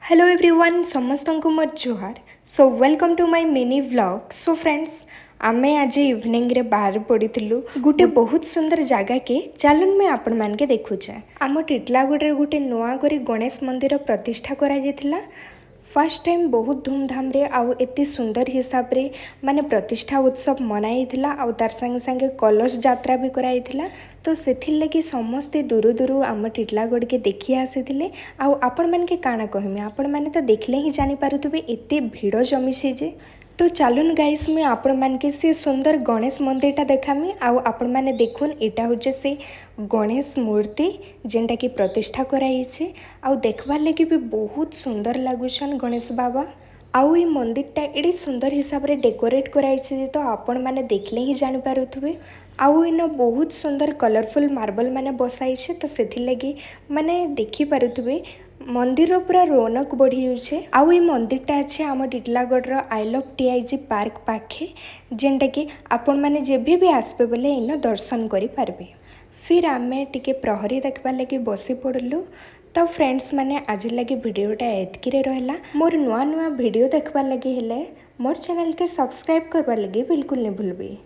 Hello everyone समस्त को मोर जोहार। So welcome to my mini vlog. So friends आमे आज इवनिंग रे बाहर पड़ीलु गोटे बहुत सुंदर जगह के चलन में आपण मान के देखुचे। आम टिटलागढ़ गोटे नुआ करी गणेश मंदिर प्रतिष्ठा करा जायतिला। फर्स्ट टाइम बहुत धूमधाम रे आउ एति सुंदर हिसाब रे माने प्रतिष्ठा उत्सव मनाइथिला आउ तार संगे संगे कलश यात्रा भी कराइथिला। तो सेथिर लगी समस्ते दूर दूर आम टिटलागढ़ के देखी आसीथिले। आउ आपण मन के काना कहमी आपण माने तो देखले ही जानी पारुथबे एते भीड़ जमिसे जे। तो चलुन गाइस मुझे आपण मान के से सुंदर गणेश मंदिरटा देखामी। आउ आपण माने देखुन एटा होचे से गणेश मूर्ति जेनटा कि प्रतिष्ठा कराइछे। आउ देखबार लगी भी बहुत सुंदर लागुछन गणेश बाबा। आउ ये मंदिरटा एडी सुंदर हिसाब रे डेकोरेट कराइछे तो आपण माने देखले ही जानि पारुथबे। आउ इन बहुत सुंदर कलरफुल मार्बल माने बसाइछे तो सेथि लगी माने देखि पारुथबे मंदिर पूरा रौनक बढ़ी जाऊे। आउ ये मंदिरटा अच्छे आम Titlagarh I love TIG park पाखे जेनटा कि आपण मैंने जब भी आसबे बोले इन दर्शन करें। फिर आमे टिके प्रहरी देखा लगी बसी पड़लु। तो फ्रेंड्स मैंने आज लगे भिडटा एतकी रहा। मोर नुआ नुआ भिड देखा लगी हेले मोर चैनल के सब्सक्राइब करवा लगी बिल्कुल नहीं भूलबे।